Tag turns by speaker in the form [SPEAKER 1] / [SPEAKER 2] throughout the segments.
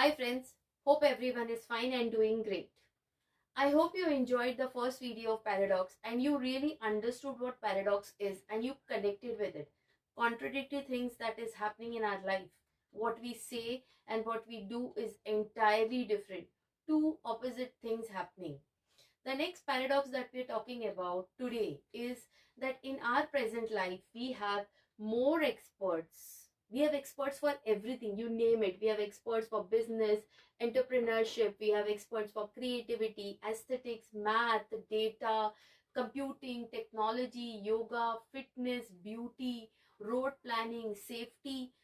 [SPEAKER 1] Hi friends, hope everyone is fine and doing great. I hope you enjoyed the first video of paradox and you really understood what paradox is and you connected with it. Contradictory things that is happening in our life. What we say and what we do is entirely different. Two opposite things happening. The next paradox that we're talking about today is that in our present life, we have more experts. We have experts for everything, you name it. We have experts for business, entrepreneurship, we have experts for creativity, aesthetics, math, data, computing, technology, yoga, fitness, beauty, road planning, safety.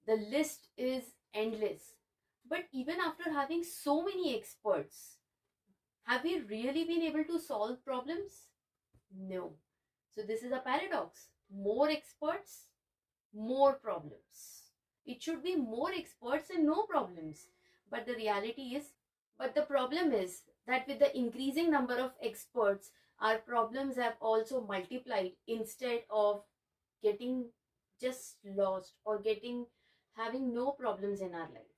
[SPEAKER 1] The list is endless. But even after having so many experts, have we really been able to solve problems? No. So this is a paradox. More experts, more problems. It should be more experts and no problems. But the reality is, but the problem is that with the increasing number of experts, our problems have also multiplied instead of getting just lost or having no problems in our life.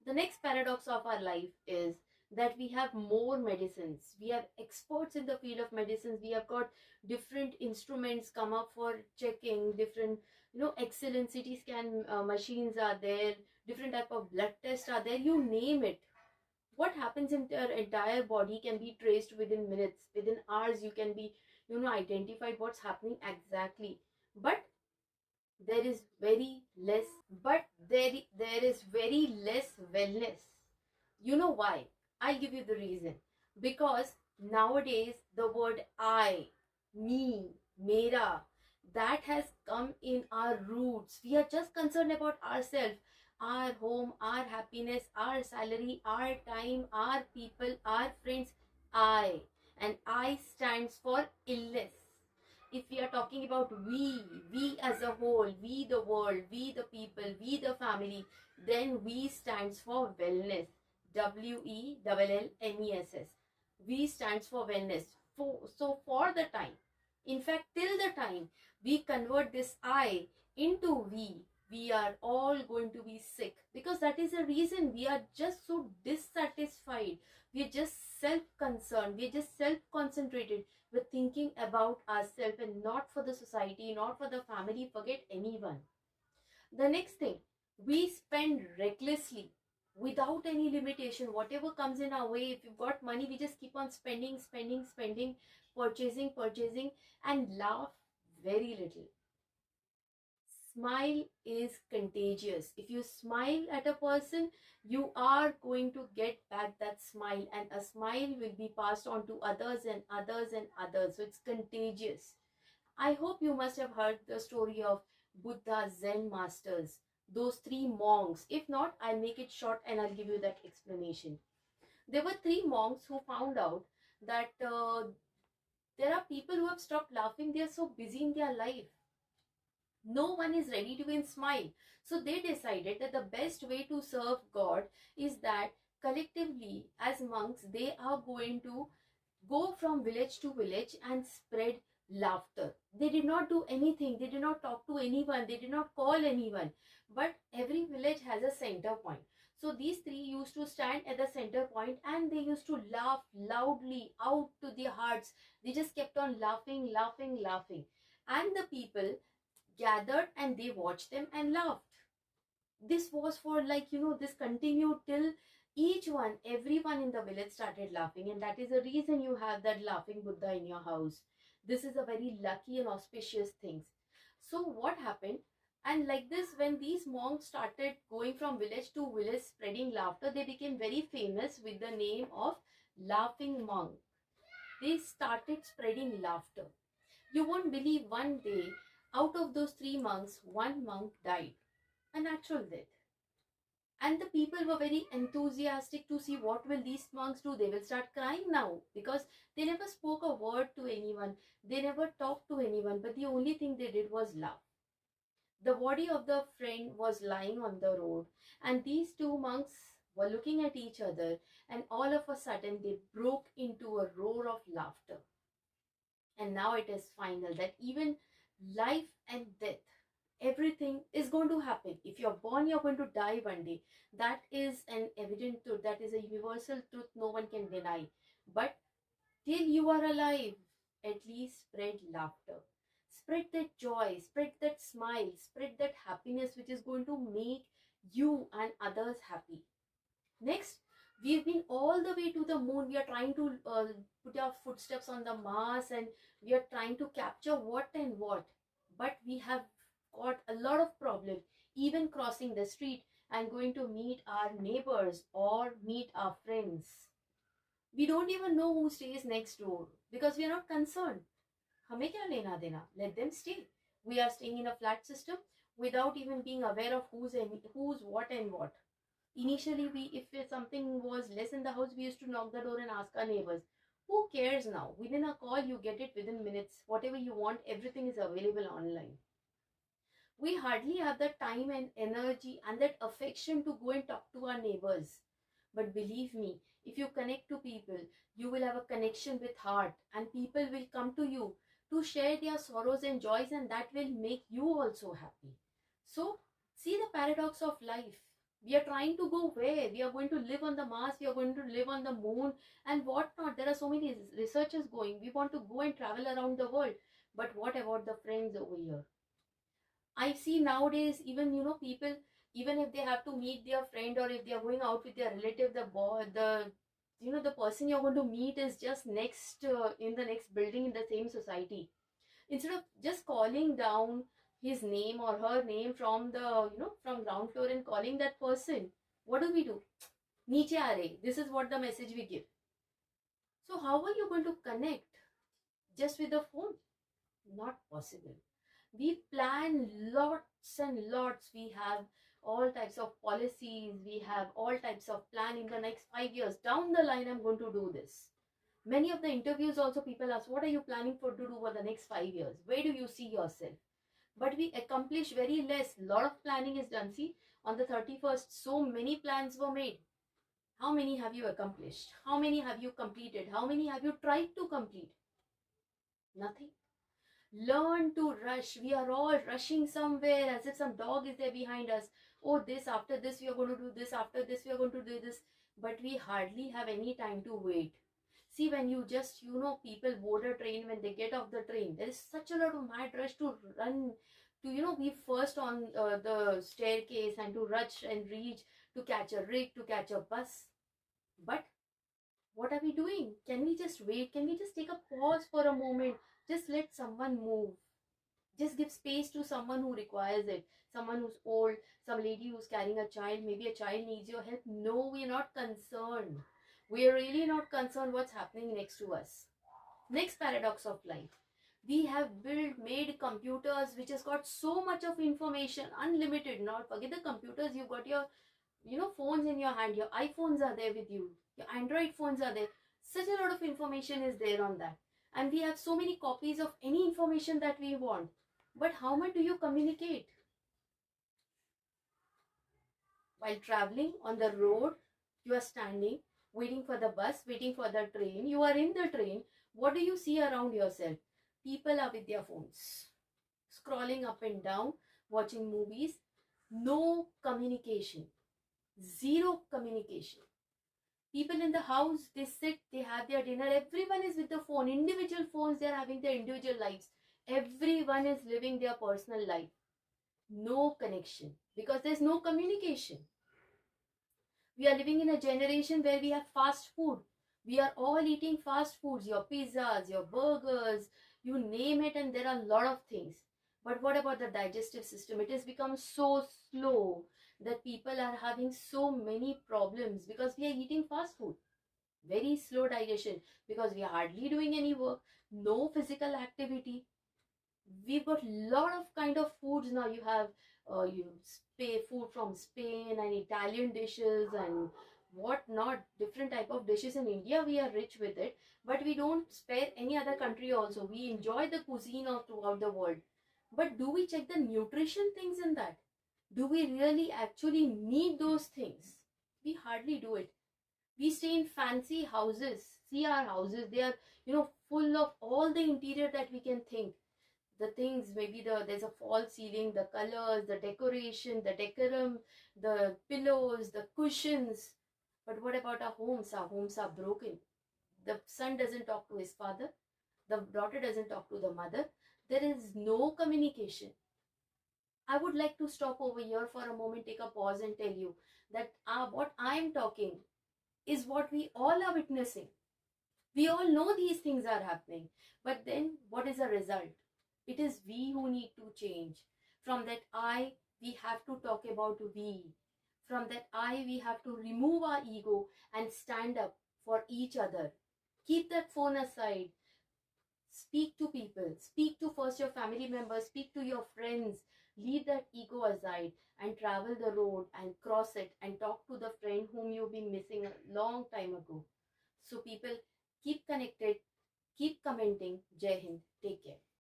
[SPEAKER 1] The next paradox of our life is that we have more medicines. We have experts in the field of medicines. We have got different instruments come up for checking different, excellent CT scan machines are there, different type of blood tests are there, you name it. What happens in your entire body can be traced within minutes, within hours. You can be, identified what's happening exactly. But there is very less, there is very less wellness. You know why? I'll give you the reason. Because nowadays the word I, me, mera, that has come in our roots. We are just concerned about ourselves, our home, our happiness, our salary, our time, our people, our friends. I. And I stands for illness. If we are talking about we as a whole, we the world, we the people, we the family, then we stands for wellness. WELLNESS. We stands for wellness. For the time, in fact, till the time we convert this I into we are all going to be sick, because that is the reason we are just so dissatisfied. We are just self-concerned. We are just self-concentrated. We're thinking about ourselves and not for the society, not for the family. Forget anyone. The next thing, we spend recklessly without any limitation. Whatever comes in our way, if you've got money, we just keep on spending, purchasing, and laugh very little. Smile is contagious. If you smile at a person, you are going to get back that smile, and a smile will be passed on to others and others and others. So it's contagious. I hope you must have heard the story of Buddha Zen masters, those three monks. If not, I'll make it short and I'll give you that explanation. There were three monks who found out that there are people who have stopped laughing. They are so busy in their life. No one is ready to even smile. So they decided that the best way to serve God is that collectively, as monks, they are going to go from village to village and spread laughter. They did not do anything. They did not talk to anyone. They did not call anyone. But every village has a center point. So these three used to stand at the center point and they used to laugh loudly out to their hearts. They just kept on laughing. And the people gathered and they watched them and laughed. This was for, this continued till everyone in the village started laughing, and that is the reason you have that laughing Buddha in your house. This is a very lucky and auspicious thing. So what happened? And like this, when these monks started going from village to village spreading laughter, they became very famous with the name of laughing monk. They started spreading laughter. You won't believe, one day, out of those three monks, one monk died a natural death. And the people were very enthusiastic to see what will these monks do. They will start crying now, because they never spoke a word to anyone. They never talked to anyone, but the only thing they did was laugh. The body of the friend was lying on the road, and these two monks were looking at each other, and all of a sudden they broke into a roar of laughter. And now it is final that even life and death Everything is going to happen. If you're born, you're going to die one day. That is an evident truth. That is a universal truth no one can deny. But till you are alive, at least spread laughter. Spread that joy, spread that smile, spread that happiness which is going to make you and others happy. Next, we've been all the way to the moon. We are trying to put our footsteps on the Mars, and we are trying to capture what and what. But we have got a lot of problems, even crossing the street and going to meet our neighbors or meet our friends. We don't even know who stays next door because we are not concerned. हमें क्या लेना देना? Let them stay. We are staying in a flat system without even being aware of who's what and what. Initially, if something was less in the house, we used to knock the door and ask our neighbors. Who cares now? Within a call, you get it within minutes. Whatever you want, everything is available online. We hardly have the time and energy and that affection to go and talk to our neighbors. But believe me, if you connect to people, you will have a connection with heart, and people will come to you to share their sorrows and joys, and that will make you also happy. So, see the paradox of life. We are trying to go where? We are going to live on the Mars, we are going to live on the moon, and what not. There are so many researchers going. We want to go and travel around the world. But what about the friends over here? I see nowadays, even people, even if they have to meet their friend or if they are going out with their relative, the boy, the person you're going to meet is just next in the next building in the same society. Instead of just calling down his name or her name from the from ground floor and calling that person, what do? Niche aa rahe. This is what the message we give. So how are you going to connect just with the phone? Not possible. We plan lots and lots. We have all types of policies. We have all types of plan in the next 5 years. Down the line, I'm going to do this. Many of the interviews also, people ask, what are you planning to do for the next 5 years? Where do you see yourself? But we accomplish very less. A lot of planning is done. See, on the 31st, so many plans were made. How many have you accomplished? How many have you completed? How many have you tried to complete? Nothing. Learn to rush. We are all rushing somewhere as if some dog is there behind us. Oh, this, after this, we are going to do this. After this, we are going to do this. But we hardly have any time to wait. See, when you just, people board a train, when they get off the train, there is such a lot of mad rush to run, to, be first on the staircase and to rush and reach, to catch a rig, to catch a bus. But what are we doing? Can we just wait? Can we just take a pause for a moment? Just let someone move. Just give space to someone who requires it. Someone who's old, some lady who's carrying a child, maybe a child needs your help. No, we're not concerned. We're really not concerned what's happening next to us. Next paradox of life. We have made computers which has got so much of information, unlimited. Not forget the computers, you've got your phones in your hand, your iPhones are there with you, your Android phones are there. Such a lot of information is there on that, and we have so many copies of any information that we want. But how much do you communicate? While traveling on the road, you are standing, waiting for the bus, waiting for the train. You are in the train. What do you see around yourself? People are with their phones, scrolling up and down, watching movies. No communication. Zero communication. People in the house, they sit, they have their dinner. Everyone is with the phone. Individual phones, they are having their individual lives. Everyone is living their personal life. No connection because there's no communication. We are living in a generation where we have fast food. We are all eating fast foods, your pizzas, your burgers, you name it, and there are a lot of things. But what about the digestive system? It has become so slow that people are having so many problems because we are eating fast food. Very slow digestion because we are hardly doing any work, no physical activity. We've got lot of kind of foods now. You have food from Spain and Italian dishes and what not, different type of dishes. In India we are rich with it, but we don't spare any other country also. We enjoy the cuisine of throughout the world, but do we check the nutrition things in that? Do we really actually need those things? We hardly do it. We stay in fancy houses. See our houses, they are full of all the interior that we can think. the things, maybe there's a false ceiling, the colors, the decoration, the decorum, the pillows, the cushions. But what about our homes? Our homes are broken. The son doesn't talk to his father, the daughter doesn't talk to the mother, there is no communication. I would like to stop over here for a moment, take a pause, and tell you that what I am talking is what we all are witnessing. We all know these things are happening. But then what is the result? It is we who need to change. From that I, we have to talk about we. From that I, we have to remove our ego and stand up for each other. Keep that phone aside. Speak to people. Speak to first your family members. Speak to your friends. Leave that ego aside and travel the road and cross it and talk to the friend whom you've been missing a long time ago. So people, keep connected, keep commenting. Jai Hind. Take care.